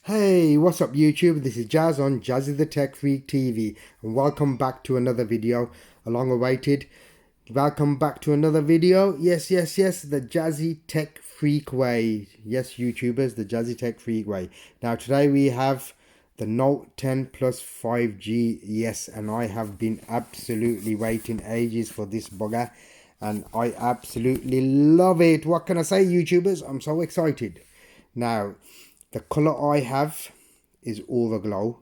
Hey, what's up YouTube? This is Jazz on Jazzy the Tech Freak TV and welcome back to another video. Long awaited. Welcome back to another video. Yes, the Jazzy Tech Freak way. Yes, YouTubers, the Jazzy Tech Freak way. Now today we have the Note 10 Plus 5G. Yes, and I have been absolutely waiting ages for this bugger and I absolutely love it. What can I say, YouTubers? I'm so excited. Now, the color I have is Aura Glow,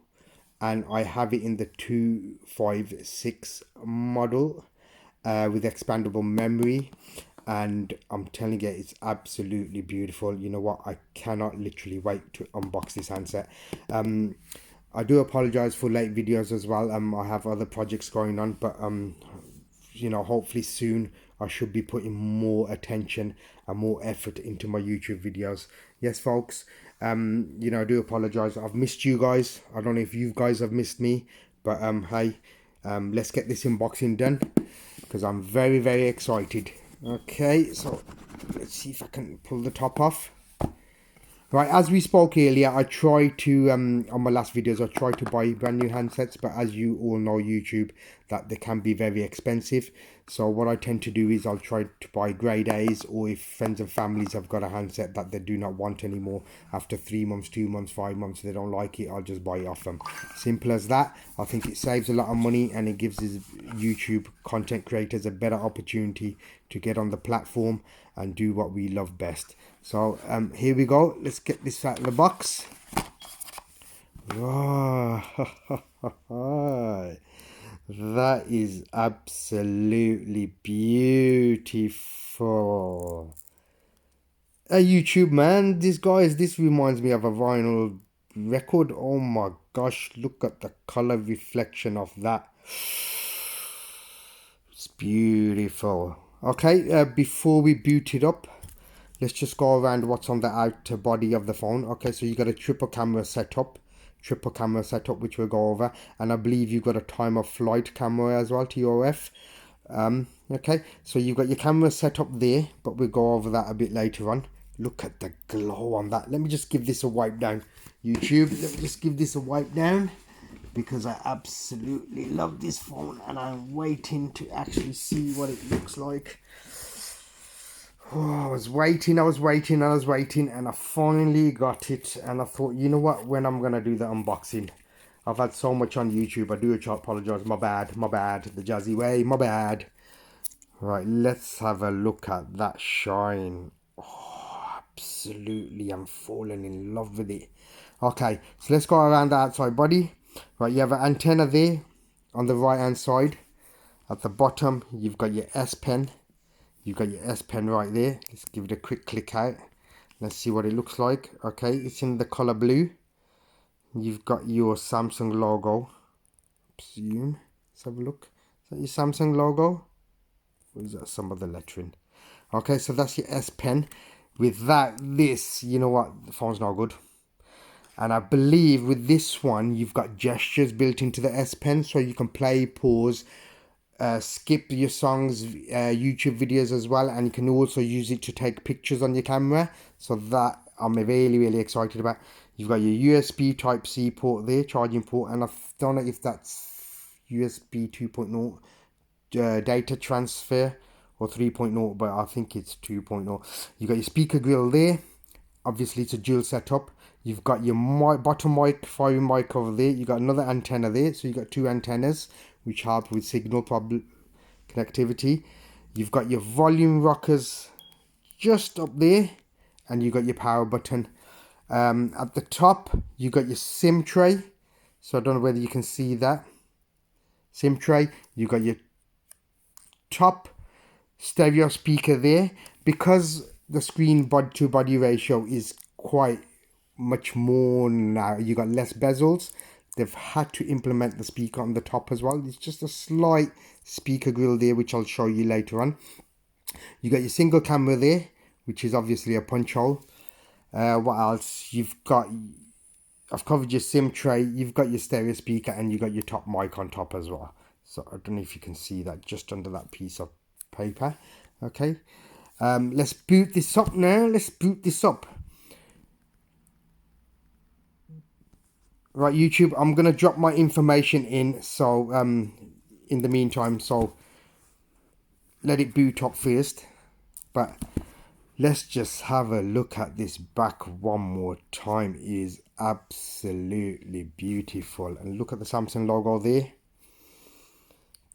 and I have it in the 256 model with expandable memory. And I'm telling you, it's absolutely beautiful. You know what? I cannot literally wait to unbox this handset. I do apologize for late videos as well. I have other projects going on, but hopefully soon I should be putting more attention and more effort into my YouTube videos. Yes, folks. I do apologize. I've missed you guys. I don't know if you guys have missed me, but hey, let's get this unboxing done because I'm very, very excited. Okay, so let's see if I can pull the top off. Right, as we spoke earlier, I try to, on my last videos, I try to buy brand new handsets, but as you all know, YouTube, that they can be very expensive. So what I tend to do is I'll try to buy grade A's, or if friends and families have got a handset that they do not want anymore, after 3 months, 2 months, 5 months, they don't like it, I'll just buy it off them. Simple as that. I think it saves a lot of money and it gives YouTube content creators a better opportunity to get on the platform and do what we love best. So here we go. Let's get this out of the box. Oh, that is absolutely beautiful. Hey YouTube, man, this reminds me of a vinyl record. Oh my gosh, look at the color reflection of that. It's beautiful. Okay, before we boot it up, let's just go around what's on the outer body of the phone. Okay, so you got a triple camera setup, which we'll go over, and I believe you've got a time of flight camera as well, TOF. Okay, so you've got your camera set up there, but we'll go over that a bit later on. Look at the glow on that. Let me just give this a wipe down, YouTube. Let me just give this a wipe down because I absolutely love this phone and I'm waiting to actually see what it looks like. Oh, I was waiting, and I finally got it. And I thought, you know what, when I'm going to do the unboxing. I've had so much on YouTube. I do apologize. My bad. The Jazzy way. My bad. Right, let's have a look at that shine. Oh, absolutely. I'm falling in love with it. Okay, so let's go around the outside body. Right, you have an antenna there on the right hand side. At the bottom, you've got your S Pen. You've got your S Pen right there. Let's give it a quick click out. Let's see what it looks like. Okay, it's in the color blue. You've got your Samsung logo. Zoom. Let's have a look. Is that your Samsung logo? Or is that some other lettering? Okay, so that's your S Pen. With that, you know what? The phone's not good. And I believe with this one, you've got gestures built into the S Pen, so you can play, pause, skip your songs, YouTube videos as well, and you can also use it to take pictures on your camera. So that I'm really excited about. You've got your USB Type C port there, charging port, and I don't know if that's USB 2.0 data transfer or 3.0, but I think it's 2.0. You got your speaker grill there. Obviously it's a dual setup. You've got your bottom mic, phone mic over there. You got another antenna there, so you got two antennas which help with signal connectivity. You've got your volume rockers just up there, and you got your power button. At the top, you got your SIM tray. So I don't know whether you can see that. SIM tray. You got your top stereo speaker there. Because the screen body to body ratio is quite much more now, you got less bezels. They've had to implement the speaker on the top as well. It's just a slight speaker grill there, which I'll show you later on. You got your single camera there, which is obviously a punch hole. What else? I've covered your SIM tray. You've got your stereo speaker, and you got your top mic on top as well. So I don't know if you can see that just under that piece of paper. Okay. Let's boot this up now. Right, YouTube, I'm gonna drop my information in, so in the meantime, so let it boot up first. But let's just have a look at this back one more time. It is absolutely beautiful. And look at the Samsung logo there.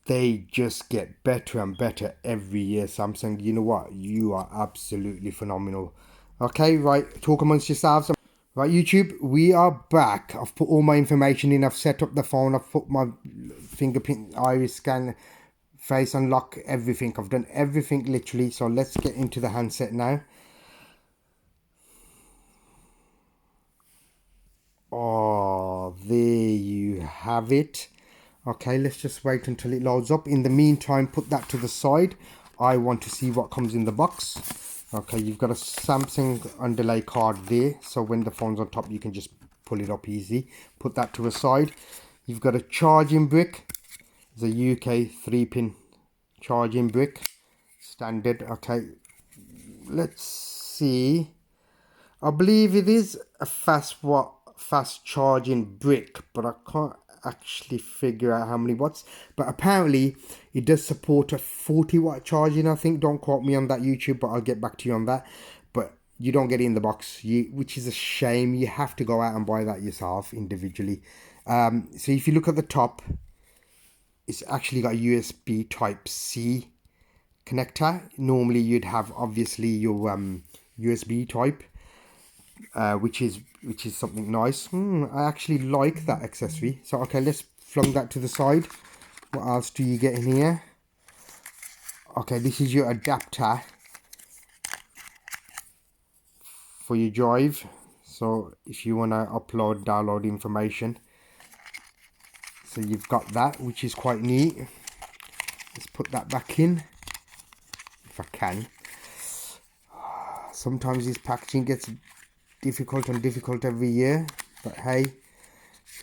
They just get better and better every year, Samsung. You know what? You are absolutely phenomenal. Okay, right, talk amongst yourselves. Right, YouTube, we are back. I've put all my information in. I've set up the phone. I've put my fingerprint, iris scan, face unlock, everything. I've done everything literally. So let's get into the handset now. Oh, there you have it. Okay, let's just wait until it loads up. In the meantime, put that to the side. I want to see what comes in the box. Okay, you've got a Samsung underlay card there, so when the phone's on top you can just pull it up easy. Put that to the side. You've got a charging brick. It's a UK 3-pin charging brick, standard. Okay, let's see. I believe it is a fast charging brick, but I can't actually figure out how many watts. But apparently it does support a 40-watt charging, I think. Don't quote me on that, YouTube, but I'll get back to you on that. But you don't get it in the box, which is a shame. You have to go out and buy that yourself individually. So if you look at the top, it's actually got a USB type C connector. Normally you'd have obviously your USB type, which is something nice. I actually like that accessory. So okay, let's flung that to the side. What else do you get in here? Okay, this is your adapter for your drive. So if you want to upload, download information, so you've got that, which is quite neat. Let's put that back in if I can. Sometimes this packaging gets difficult and difficult every year, but hey,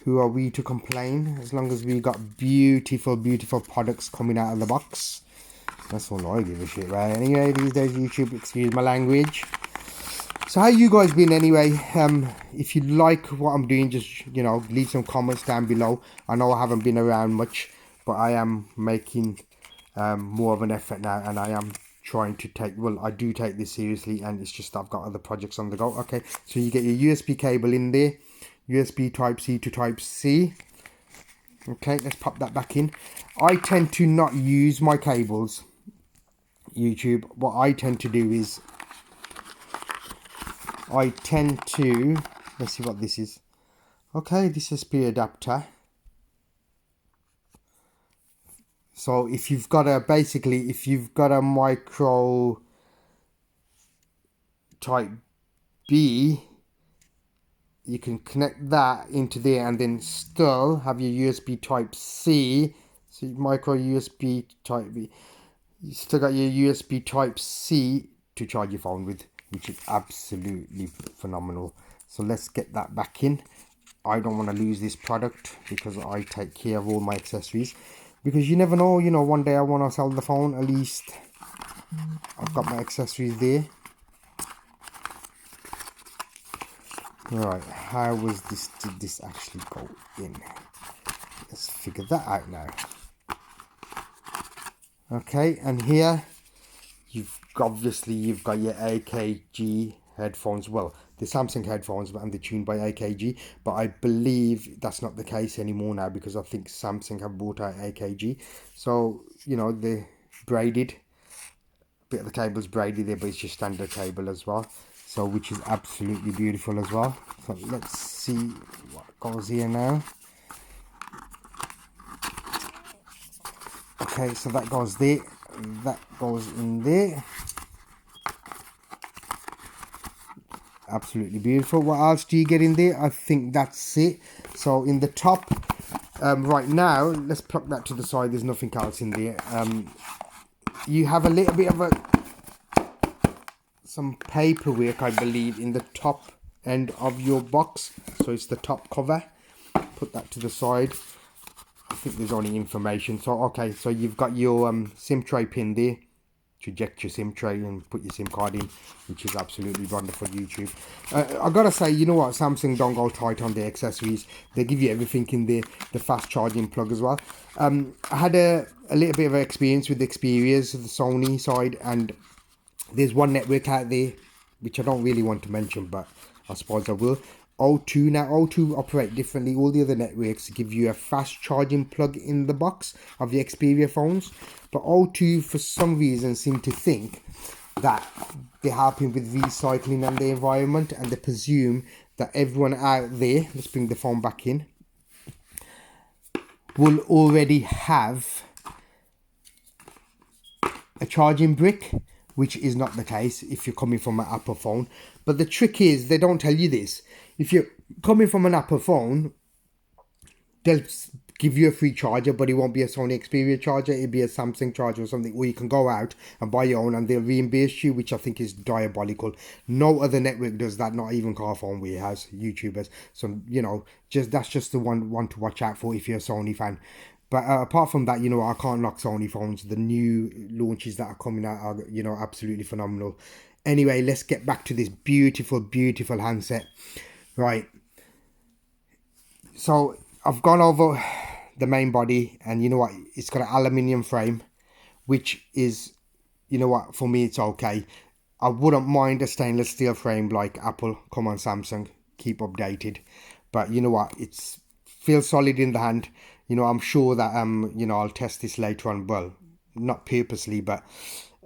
who are we to complain? As long as we got beautiful products coming out of the box, that's all I give a shit about. Anyway, these days, YouTube, excuse my language. So how you guys been anyway? If you like what I'm doing, just, you know, leave some comments down below. I know I haven't been around much, but I am making more of an effort now, and I am trying to take, well, I do take this seriously, and it's just I've got other projects on the go. Okay, so you get your USB cable in there, USB type C to type C. Okay, let's pop that back in. I tend to not use my cables, YouTube. What I tend to do is let's see what this is. Okay, this is SP adapter. So if you've got a, basically, if you've got a micro type B, you can connect that into there and then still have your USB type C. So micro USB type B. You still got your USB type C to charge your phone with, which is absolutely phenomenal. So let's get that back in. I don't want to lose this product because I take care of all my accessories. Because you never know, you know, one day I want to sell the phone, at least I've got my accessories there. Right, how was this, did this actually go in? Let's figure that out now. Okay, and here you've got your AKG headphones. Well, the Samsung headphones, and they're tuned by AKG, but I believe that's not the case anymore now, because I think Samsung have brought out AKG. So, you know, they're braided, bit of the cable's braided there, but it's just standard cable as well, so which is absolutely beautiful as well. So let's see what goes here now. Okay, so that goes there, that goes in there. Absolutely beautiful. What else do you get in there? I think that's it. So in the top, right now, let's plug that to the side. There's nothing else in there. You have a little bit of some paperwork, I believe, in the top end of your box. So it's the top cover. Put that to the side. I think there's only information. So okay, so you've got your SIM tray pin there, to eject your SIM tray and put your SIM card in, which is absolutely wonderful. YouTube. I gotta say, you know what, Samsung don't go tight on their accessories. They give you everything in there. The fast charging plug as well. I had a little bit of experience with the Xperia's, the Sony side, and there's one network out there which I don't really want to mention, but I suppose I will. O2. Now O2 operate differently. All the other networks give you a fast charging plug in the box of the Xperia phones, but O2 for some reason seem to think that they're helping with recycling and the environment, and they presume that everyone out there, let's bring the phone back in, will already have a charging brick, which is not the case if you're coming from an Apple phone. But the trick is, they don't tell you this. If you're coming from an Apple phone, they'll give you a free charger, but it won't be a Sony Xperia charger. It'll be a Samsung charger or something, or you can go out and buy your own and they'll reimburse you, which I think is diabolical. No other network does that, not even Carphone where it has YouTubers. So, you know, that's just the one to watch out for if you're a Sony fan. But apart from that, you know, I can't knock Sony phones. The new launches that are coming out are, you know, absolutely phenomenal. Anyway, let's get back to this beautiful, beautiful handset. Right. So I've gone over the main body, and you know what? It's got an aluminium frame, which is, you know what? For me, it's okay. I wouldn't mind a stainless steel frame like Apple. Come on, Samsung. Keep updated. But you know what? It's feels solid in the hand. You know, I'm sure that, you know, I'll test this later on. Well, not purposely, but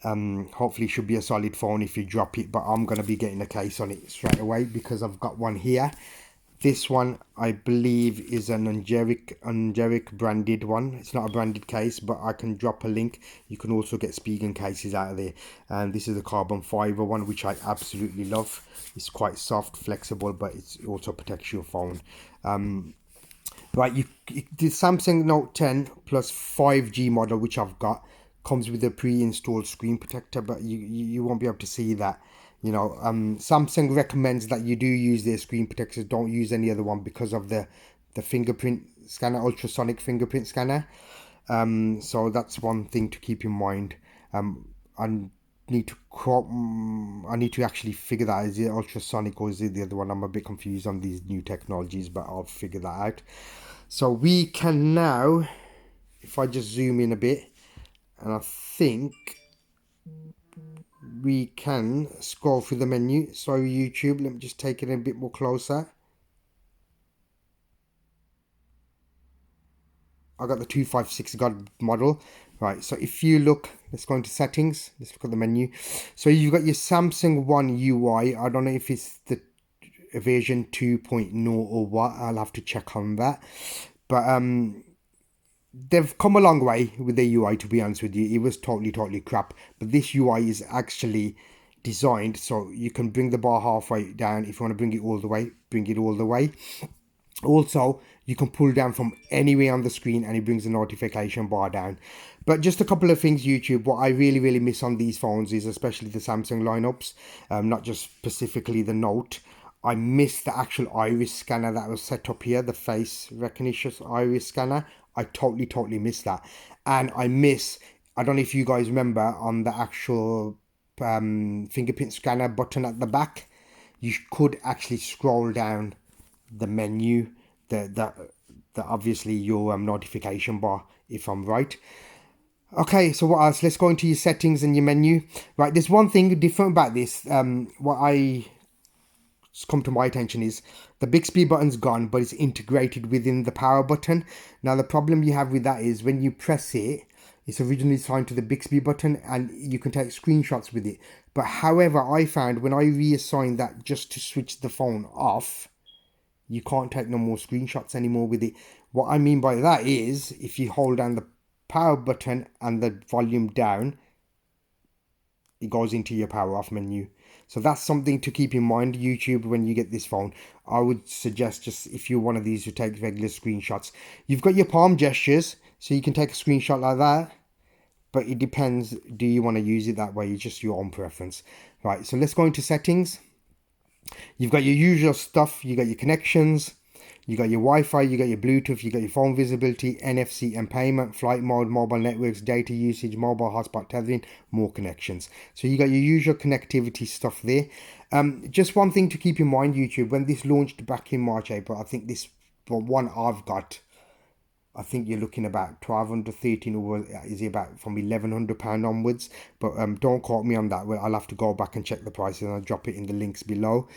hopefully it should be a solid phone if you drop it. But I'm going to be getting a case on it straight away because I've got one here. This one, I believe, is an Angelic branded one. It's not a branded case, but I can drop a link. You can also get Spigen cases out of there. And this is a carbon fiber one, which I absolutely love. It's quite soft, flexible, but it also protects your phone. Right, the Samsung Note 10 plus 5G model, which I've got, comes with a pre-installed screen protector, but you won't be able to see that. You know, Samsung recommends that you do use their screen protectors. Don't use any other one because of the fingerprint scanner, ultrasonic fingerprint scanner. So that's one thing to keep in mind. I need to actually figure that. Is it ultrasonic or is it the other one? I'm a bit confused on these new technologies, but I'll figure that out. So we can now, if I just zoom in a bit, and I think we can scroll through the menu. Sorry, YouTube, let me just take it a bit more closer. I got the 256 God model. Right, so if you look, let's go into settings. Let's look at the menu. So you've got your Samsung One UI. I don't know if it's the version 2.0 or what. I'll have to check on that. But they've come a long way with their UI, to be honest with you. It was totally crap. But this UI is actually designed so you can bring the bar halfway down. If you want to bring it all the way, bring it all the way. Also, you can pull down from anywhere on the screen and it brings the notification bar down. But just a couple of things, YouTube, what I really miss on these phones is especially the Samsung lineups, not just specifically the Note. I miss the actual iris scanner that was set up here, the face recognition iris scanner. I totally miss that. And I don't know if you guys remember, on the actual fingerprint scanner button at the back, you could actually scroll down the menu, the obviously your notification bar, if I'm right. Okay, so what else? Let's go into your settings and your menu. Right, there's one thing different about this. What I come to my attention is the Bixby button's gone, but it's integrated within the power button. Now the problem you have with that is when you press it, it's originally assigned to the Bixby button and you can take screenshots with it. But however, I found when I reassigned that just to switch the phone off, you can't take no more screenshots anymore with it. What I mean by that is if you hold down the power button and the volume down, it goes into your power off menu. So that's something to keep in mind, YouTube, when you get this phone. I would suggest, just if you're one of these who take regular screenshots, you've got your palm gestures, so you can take a screenshot like that. But it depends, do you want to use it that way? It's just your own preference. Right, so let's go into settings. You've got your usual stuff. You got your connections. You got your Wi-Fi, you got your Bluetooth, you got your phone visibility, NFC and payment, flight mode, mobile networks, data usage, mobile hotspot tethering, more connections. So you got your usual connectivity stuff there. Just one thing to keep in mind, YouTube, when this launched back in March, April, I think this one I've got, I think you're looking about 1200, 13, or is it about from £1,100 onwards? But don't quote me on that. Well, I'll have to go back and check the prices and I'll drop it in the links below.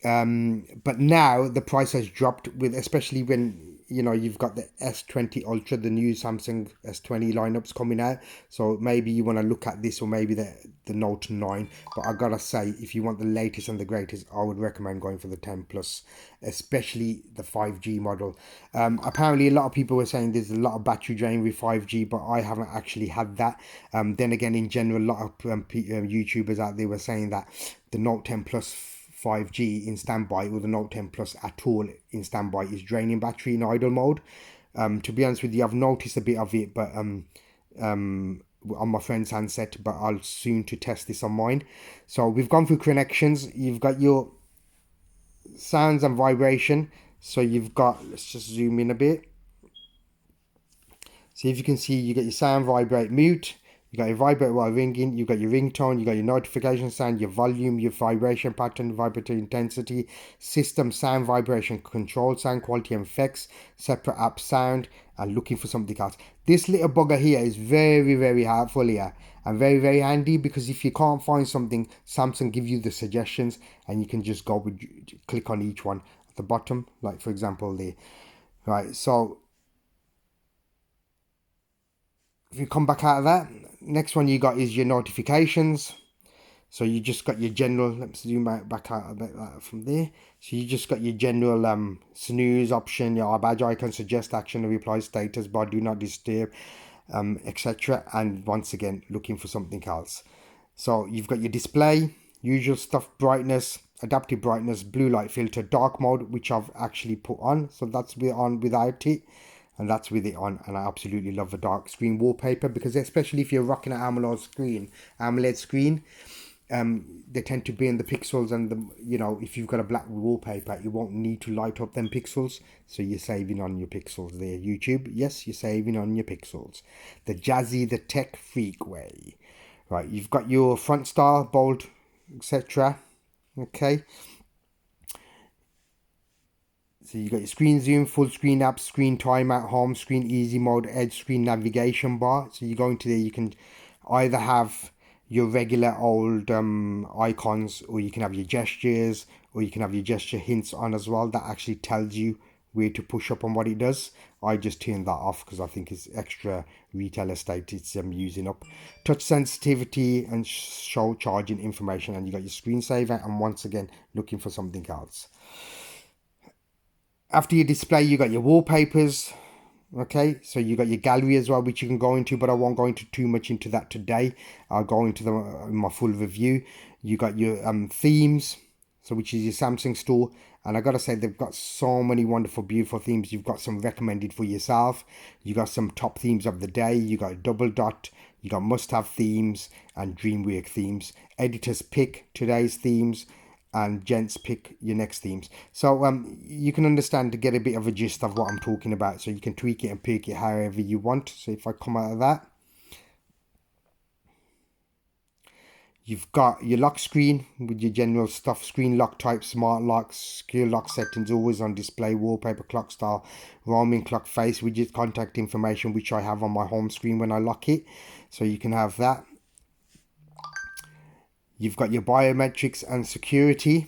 But now the price has dropped, with especially when you've got the S20 Ultra, the new Samsung S20 lineups coming out. So maybe you want to look at this, or maybe the Note 9. But I gotta say, if you want the latest and the greatest, I would recommend going for the 10 Plus, especially the 5G model. Apparently a lot of people were saying there's a lot of battery drain with 5G, but I haven't actually had that. Then again, in general, a lot of YouTubers out there were saying that the Note 10 Plus 5G in standby, or the Note 10 Plus at all in standby, is draining battery in idle mode. To be honest with you, I've noticed a bit of it, but on my friend's handset, but I'll soon to test this on mine. So we've gone through connections. You've got your sounds and vibration. So you've got, let's just zoom in a bit. So if you can see, you get your sound, vibrate, mute. You got your vibrate while ringing, you got your ringtone, you got your notification sound, your volume, your vibration pattern, vibrator intensity, system sound, vibration control, sound quality and effects, separate app sound, and looking for something else. This little bugger here is very, very helpful here, and very, very handy, because if you can't find something, Samsung give you the suggestions and you can just go with, click on each one at the bottom, like for example there. Right, so if you come back out of that, next one you got is your notifications. So you just got your general, let's zoom back out a bit from there. So you just got your general snooze option, your badge icon, suggest action, reply status bar, do not disturb, etc. And once again, looking for something else. So you've got your display, usual stuff, brightness, adaptive brightness, blue light filter, dark mode, which I've actually put on. So that's on without it. And that's with it on, and I absolutely love the dark screen wallpaper, because especially if you're rocking an AMOLED screen, they tend to be in the pixels, and if you've got a black wallpaper, you won't need to light up them pixels, so you're saving on your pixels there, YouTube. Yes, you're saving on your pixels. The jazzy, the tech freak way. Right, you've got your front star, bold, etc. Okay. So you got your screen zoom, full screen apps, screen timeout, home screen, easy mode, edge screen, navigation bar. So you go into there, you can either have your regular old icons, or you can have your gestures, or you can have your gesture hints on as well. That actually tells you where to push up on what it does. I just turned that off because I think it's extra retail estate it's using up. Touch sensitivity and show charging information, and you got your screensaver, and once again looking for something else. After your display, you got your wallpapers. Okay, so you got your gallery as well, which you can go into, but I won't go into too much into that today. I'll go into them in my full review. You got your themes, so which is your Samsung store, and I gotta say they've got so many wonderful, beautiful themes. You've got some recommended for yourself. You got some top themes of the day. You got double dot. You got must-have themes and dreamwork themes. Editors pick today's themes, and gents pick your next themes. So you can understand to get a bit of a gist of what I'm talking about, so you can tweak it and pick it however you want. So if I come out of that, you've got your lock screen with your general stuff, screen lock type, smart lock, secure lock settings, always on display, wallpaper, clock style, roaming clock face, widget, contact information, which I have on my home screen when I lock it, so you can have that. You've got your biometrics and security,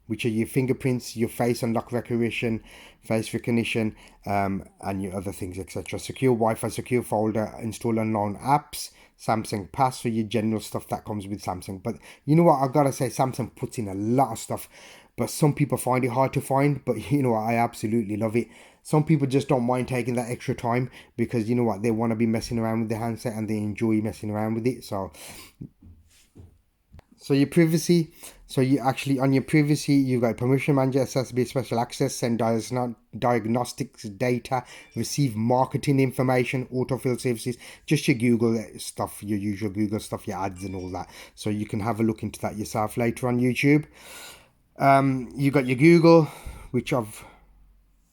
which are your fingerprints, your face unlock recognition, face recognition, and your other things, etc. Secure Wi-Fi, secure folder, install unknown apps, Samsung Pass for your general stuff that comes with Samsung. But you know what, I've got to say, Samsung puts in a lot of stuff, but some people find it hard to find. But you know what, I absolutely love it. Some people just don't mind taking that extra time, because you know what, they want to be messing around with the handset and they enjoy messing around with it. So your privacy, so you actually, on your privacy, you've got permission manager, accessibility, special access, send diagnostics data, receive marketing information, autofill services, just your Google stuff, your usual Google stuff, your ads and all that. So you can have a look into that yourself later on YouTube. You got your Google, which I've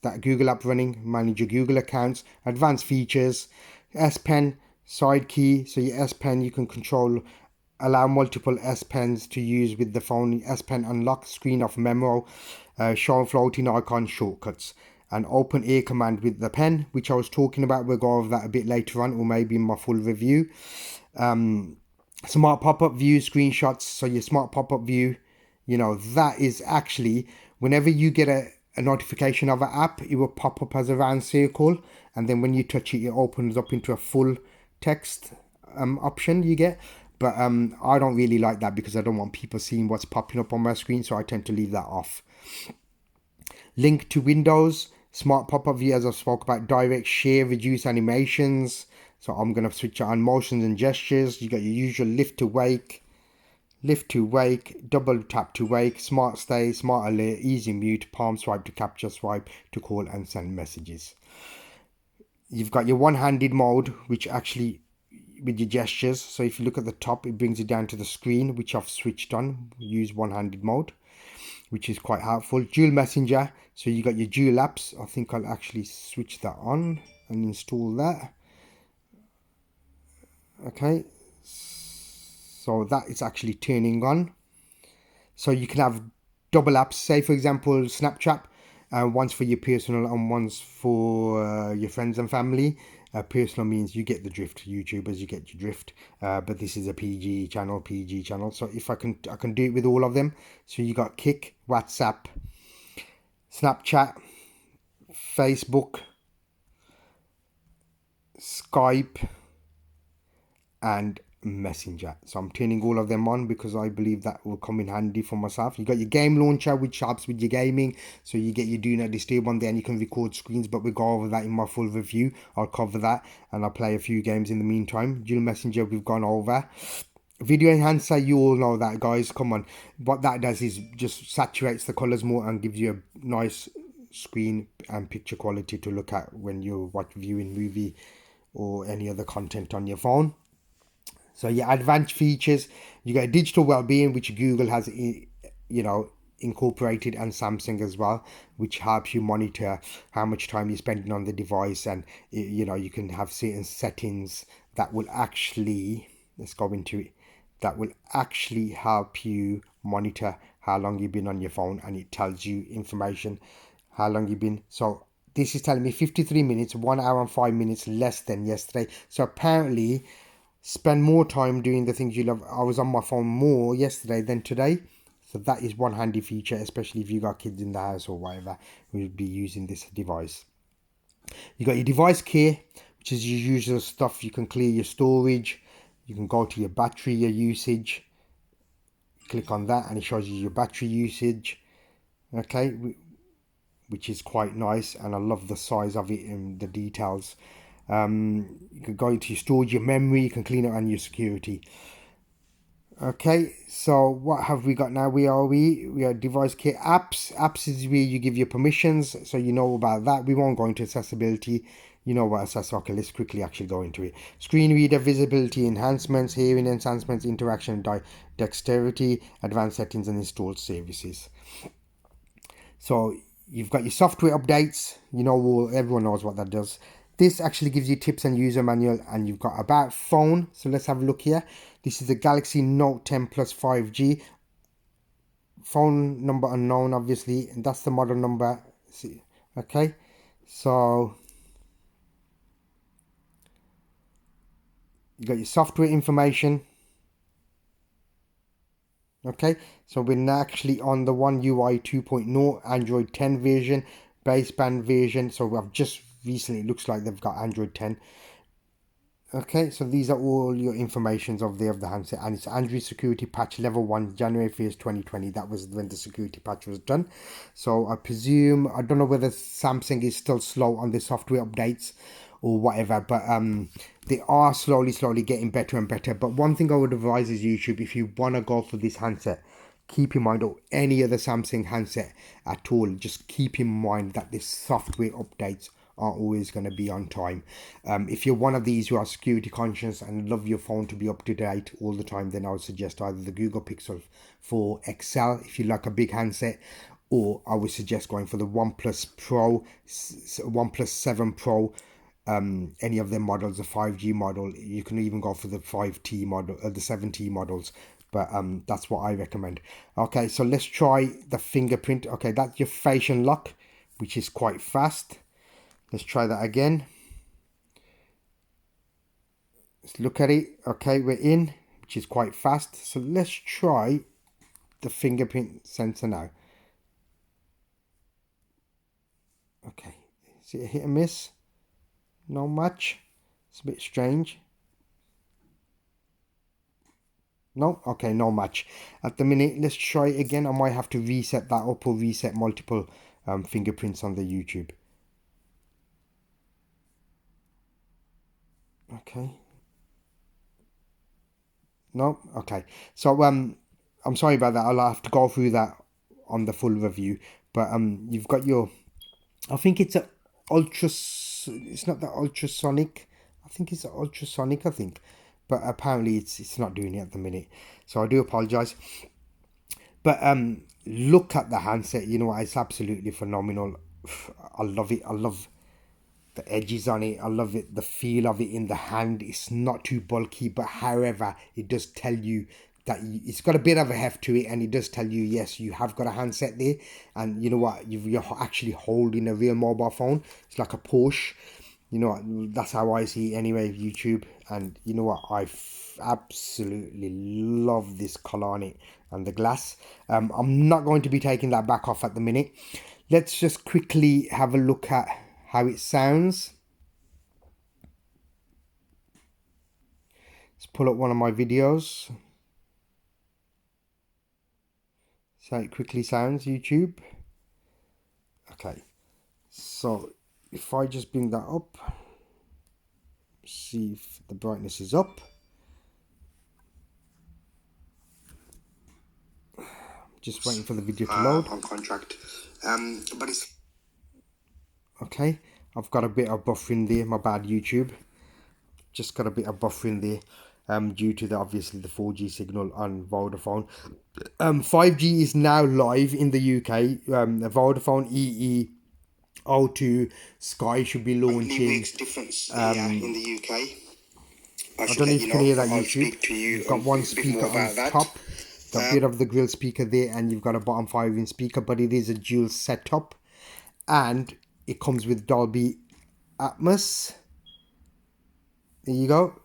that Google app running, manage your Google accounts, advanced features, S Pen, side key. So your S Pen, you can allow multiple S Pens to use with the phone. S Pen unlock, screen off memo, show floating icon shortcuts, and open air command with the pen, which I was talking about. We'll go over that a bit later on, or maybe in my full review. Smart pop-up view screenshots. So your smart pop-up view, you know, that is actually whenever you get a notification of an app, it will pop up as a round circle, and then when you touch it, it opens up into a full text option you get. But I don't really like that because I don't want people seeing what's popping up on my screen, so I tend to leave that off. Link to Windows, smart pop-up view, as I spoke about, direct share, reduce animations. So I'm going to switch it on motions and gestures. You got your usual lift to wake, double tap to wake, smart stay, smart alert, easy mute, palm swipe to capture, swipe to call and send messages. You've got your one-handed mode, which actually with your gestures. So if you look at the top, it brings you down to the screen, which I've switched on. Use one-handed mode, which is quite helpful. Dual messenger. So you got your dual apps. I think I'll actually switch that on and install that. Okay, so that is actually turning on. So you can have double apps, say for example Snapchat, one's for your personal and one's for your friends and family. Personal means you get the drift, YouTubers, you get your drift, but this is a PG channel. So if I can do it with all of them. So you got Kik, WhatsApp, Snapchat, Facebook, Skype, and Messenger. So I'm turning all of them on because I believe that will come in handy for myself. You got your game launcher, which helps with your gaming, so you get your do not disturb on there and you can record screens, but we'll go over that in my full review. I'll cover that and I'll play a few games in the meantime. Dual messenger we've gone over. Video enhancer, you all know that, guys, come on. What that does is just saturates the colors more and gives you a nice screen and picture quality to look at when you're viewing movie or any other content on your phone. So your advanced features, you got digital well-being, which Google has, incorporated, and Samsung as well, which helps you monitor how much time you're spending on the device, and you can have certain settings that will actually, let's go into it, that will actually help you monitor how long you've been on your phone, and it tells you information how long you've been. So this is telling me 53 minutes, 1 hour and 5 minutes less than yesterday. So apparently spend more time doing the things you love. I was on my phone more yesterday than today. So that is one handy feature, especially if you got kids in the house or whatever who will be using this device. You got your device care, which is your usual stuff. You can clear your storage. You can go to your battery, your usage. Click on that and it shows you your battery usage. Okay, which is quite nice, and I love the size of it and the details. You can go into your storage, your memory, you can clean it, and your security. Okay, so what have we got now? We are device kit. Apps is where you give your permissions, so you know about that. We won't go into accessibility. You know what accessibility. Okay, let's quickly actually go into it. Screen reader, visibility enhancements, hearing enhancements, interaction, dexterity, advanced settings, and installed services. So you've got your software updates. Everyone knows what that does. This actually gives you tips and user manual, and you've got about phone. So let's have a look here. This is the Galaxy Note 10 Plus 5G. Phone number unknown, obviously, and that's the model number. Okay, so you got your software information. Okay, so we're now actually on the One UI 2.0 Android 10 version, baseband version. So I've just recently, it looks like they've got Android 10. Okay, so these are all your informations of the handset, and it's Android security patch level 1, January 1st 2020. That was when the security patch was done. So I presume, I don't know whether Samsung is still slow on the software updates or whatever, but they are slowly getting better and better. But one thing I would advise is YouTube, if you want to go for this handset, keep in mind, or any other Samsung handset at all, just keep in mind that the software updates are always going to be on time. If you're one of these who are security conscious and love your phone to be up to date all the time, then I would suggest either the Google Pixel 4 XL if you like a big handset, or I would suggest going for the OnePlus Pro, OnePlus 7 Pro, any of them models, the 5G model. You can even go for the 5T model, the 7T models, but that's what I recommend. Okay, so let's try the fingerprint. Okay, that's your facial lock, which is quite fast. Let's try that again. Let's look at it. Okay, we're in, which is quite fast. So let's try the fingerprint sensor now. Okay, is it a hit and miss? Not much. It's a bit strange. No, okay, not much at the minute. Let's try it again. I might have to reset that up or reset multiple fingerprints on the YouTube. Okay. No, okay. So I'm sorry about that. I'll have to go through that on the full review. But you've got your, I think it's a ultra. It's not the ultrasonic. I think it's ultrasonic. I think, but apparently it's not doing it at the minute. So I do apologize. But look at the handset. You know what? It's absolutely phenomenal. I love it. I love the edges on it. I love it. The feel of it in the hand. It's not too bulky, but however, it does tell you that it's got a bit of a heft to it, and it does tell you, yes, you have got a handset there, and you know what, you're actually holding a real mobile phone. It's like a Porsche. You know what, that's how I see it anyway, YouTube. And you know what, I absolutely love this color on it and the glass. I'm not going to be taking that back off at the minute. Let's just quickly have a look at how it sounds. Let's pull up one of my videos. So it quickly sounds, YouTube. Okay, so if I just bring that up, see if the brightness is up. Just waiting for the video to load. On contract, but it's okay. I've got a bit of buffering there. My bad, YouTube. Just got a bit of buffering there. Due to the obviously the 4G signal on Vodafone. 5G is now live in the UK. The Vodafone EE O2 Sky should be launching. Makes difference in the UK. I don't know if you can hear that, YouTube. You've got one speaker on top. Got a bit of the grill speaker there, and you've got a bottom 5-inch speaker, but it is a dual setup, and it comes with Dolby Atmos. There you go.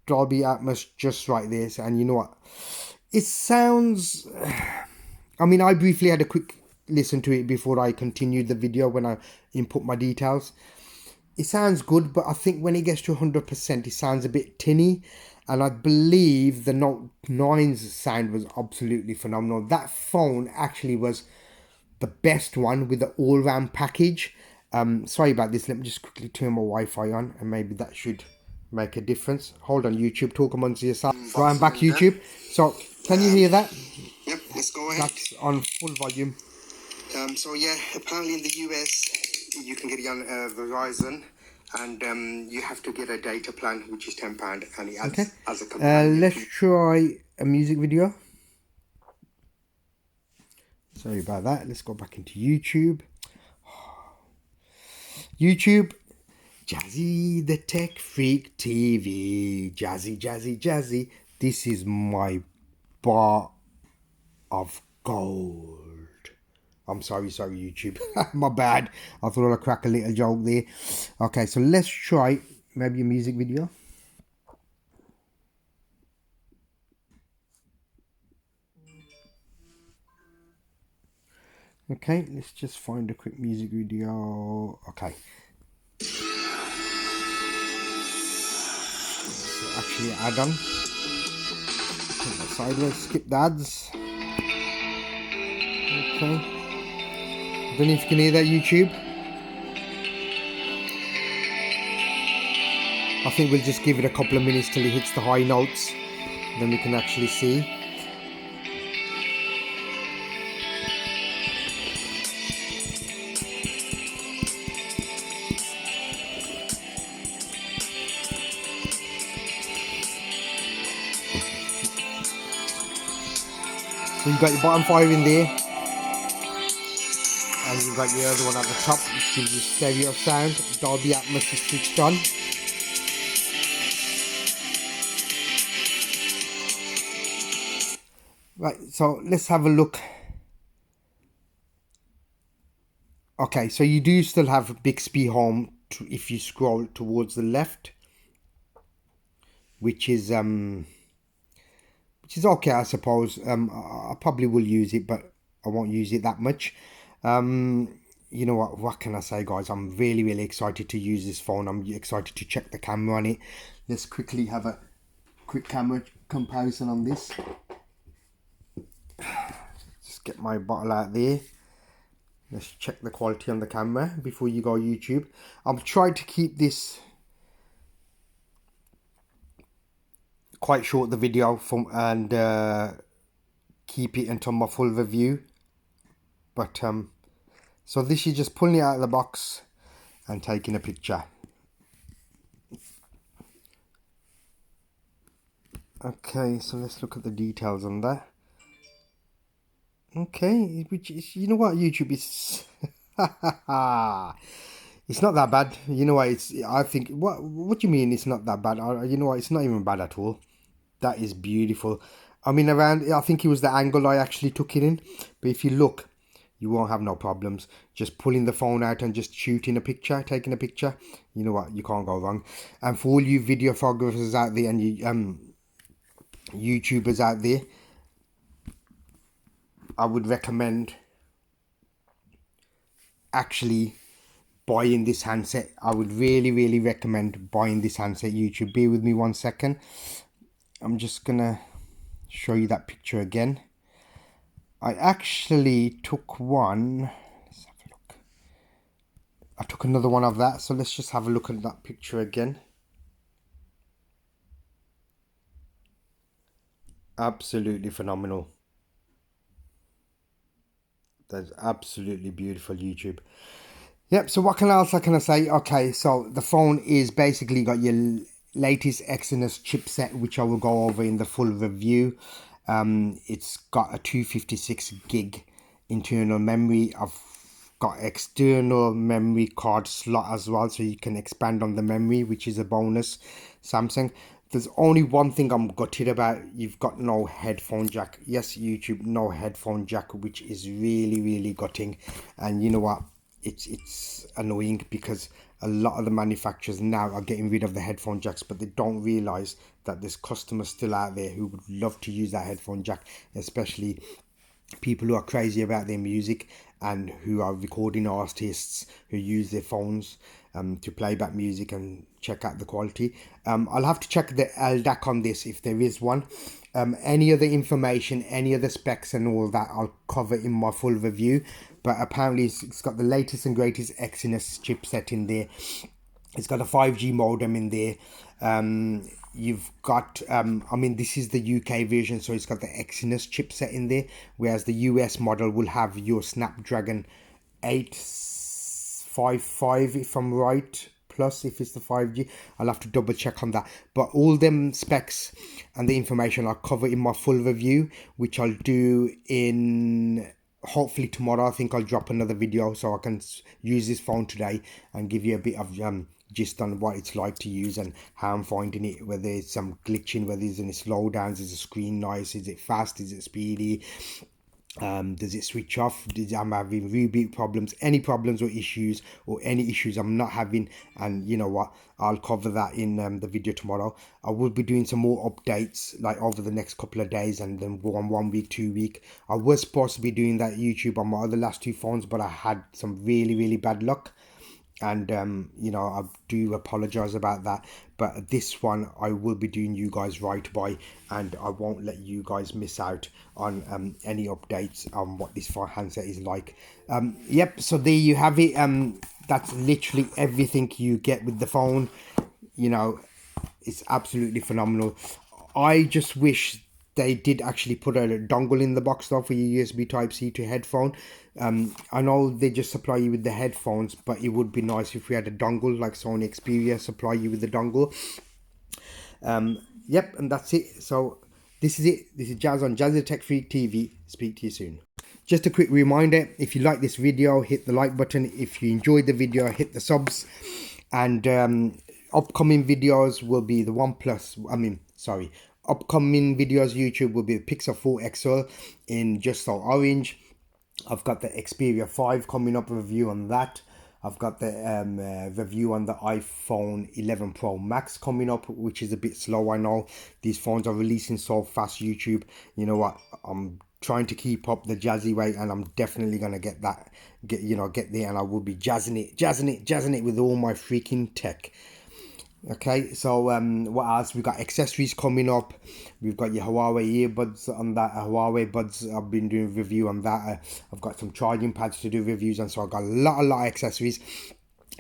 Dolby Atmos just right there. And you know what? It sounds... I mean, I briefly had a quick listen to it before I continued the video when I input my details. It sounds good, but I think when it gets to 100%, it sounds a bit tinny. And I believe the Note 9's sound was absolutely phenomenal. That phone actually was the best one with the all-round package. Sorry about this. Let me just quickly turn my Wi-Fi on, and maybe that should make a difference. Hold on, YouTube. Talk amongst yourself. Right, I'm back, YouTube. So, can you hear that? Yep, let's go ahead. That's on full volume. So, yeah, apparently in the US, you can get it on Verizon. And you have to get a data plan, which is £10, and it adds as a companion. Let's try a music video. Sorry about that. Let's go back into YouTube. YouTube, Jazzy the Tech Freak TV. Jazzy, Jazzy, Jazzy. This is my bar of gold. I'm sorry, YouTube. My bad. I thought I'd crack a little joke there. Okay, so let's try maybe a music video. Okay, let's just find a quick music video. Okay. So actually add on. Turn that sideways, skip the ads. Okay. I don't know if you can hear that, YouTube. I think we'll just give it a couple of minutes till it hits the high notes. Then we can actually see. So you've got your bottom 5 in there. got your other one at the top, which gives you stereo sound. Dolby Atmos is switched on. Right, so let's have a look. Okay, so you do still have Bixby Home if you scroll towards the left, which is okay, I suppose. I probably will use it, but I won't use it that much. You know what can I say, guys? I'm really excited to use this phone. I'm excited to check the camera on it. Let's quickly have a quick camera comparison on this. Just get my bottle out there. Let's check the quality on the camera before you go YouTube. I've tried to keep this quite short, the video, and keep it until my full review. But so this is just pulling it out of the box and taking a picture. Okay, so let's look at the details on that. Okay, which is, you know what, YouTube is it's not that bad. You know what, I think, what do you mean it's not that bad? You know what, it's not even bad at all. That is beautiful. I mean, I think it was the angle I actually took it in, but if you look, you won't have no problems just pulling the phone out and just shooting a picture, taking a picture. You know what, you can't go wrong. And for all you videographers out there and you YouTubers out there, I would recommend actually buying this handset. I would really recommend buying this handset, YouTube. Bear with me 1 second. I'm just gonna show you that picture again. I actually took one. Let's have a look. I took another one of that, so let's just have a look at that picture again. Absolutely phenomenal. That's absolutely beautiful, YouTube. Yep, so what else can I say? Okay, so the phone is basically got your latest Exynos chipset, which I will go over in the full review. It's got a 256 gig internal memory. I've got external memory card slot as well, so you can expand on the memory, which is a bonus. Samsung. There's only one thing I'm gutted about. You've got no headphone jack. Yes, YouTube, no headphone jack, which is really gutting. And you know what? It's annoying because a lot of the manufacturers now are getting rid of the headphone jacks, but they don't realize that there's customers still out there who would love to use that headphone jack, especially people who are crazy about their music and who are recording artists who use their phones to play back music and check out the quality. I'll have to check the LDAC on this if there is one. Any other information, any other specs and all that, I'll cover in my full review. But apparently it's got the latest and greatest Exynos chipset in there. It's got a 5G modem in there. You've got, I mean, this is the UK version, so it's got the Exynos chipset in there, whereas the US model will have your Snapdragon 855, if I'm right, plus if it's the 5G. I'll have to double check on that. But all them specs and the information I'll cover in my full review, which I'll do in... hopefully tomorrow. I think I'll drop another video so I can use this phone today and give you a bit of gist on what it's like to use and how I'm finding it, whether it's some glitching, whether there's any slowdowns, is the screen nice, is it fast, is it speedy, does it switch off, I'm having reboot problems, any problems or issues, or any issues I'm not having. And you know what, I'll cover that in the video tomorrow. I will be doing some more updates like over the next couple of days, and then 1 week, 2 week. I was supposed to be doing that YouTube on my other last two phones, but I had some really bad luck, and you know, I do apologize about that. But this one I will be doing you guys right by, and I won't let you guys miss out on any updates on what this handset is like. Yep, so there you have it. That's literally everything you get with the phone. You know, it's absolutely phenomenal. I just wish they did actually put a dongle in the box though for your USB Type-C to headphone. I know they just supply you with the headphones, but it would be nice if we had a dongle like Sony Xperia supply you with the dongle. Yep, and that's it. So This is it. This is Jazz on Jazzy the Tech Freak TV. Speak to you soon. Just a quick reminder, if you like this video, hit the like button. If you enjoyed the video, hit the subs. And upcoming videos will be the upcoming videos YouTube will be the Pixel 4 XL in just so orange. I've got the Xperia 5 coming up, a review on that. I've got the review on the iPhone 11 Pro Max coming up, which is a bit slow. I know these phones are releasing so fast. YouTube, you know what? I'm trying to keep up the jazzy way, and I'm definitely gonna get there, and I will be jazzing it with all my freaking tech. Okay, so what else? We've got accessories coming up. We've got your Huawei earbuds on that. Huawei buds, I've been doing a review on that. I've got some charging pads to do reviews on, so I've got a lot of accessories.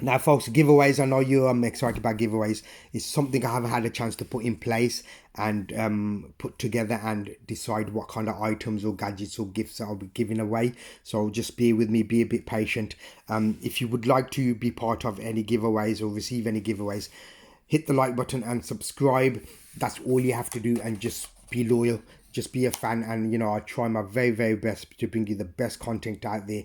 Now, folks, giveaways, I know you're excited about giveaways. It's something I haven't had a chance to put in place and put together and decide what kind of items or gadgets or gifts I'll be giving away. So just bear with me, be a bit patient. If you would like to be part of any giveaways or receive any giveaways, hit the like button and subscribe. That's all you have to do, and just be loyal, just be a fan. And I try my very, very best to bring you the best content out there,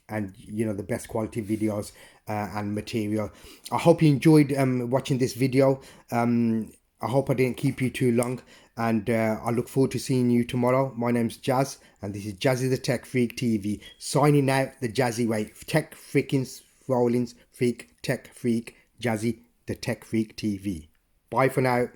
and the best quality videos and material. I hope you enjoyed watching this video. I hope I didn't keep you too long, and I look forward to seeing you tomorrow. My name's Jazz, and this is Jazzy the Tech Freak TV, signing out the jazzy way. Tech freakins, rollins, freak, tech freak, Jazzy the Tech Freak TV. Bye for now.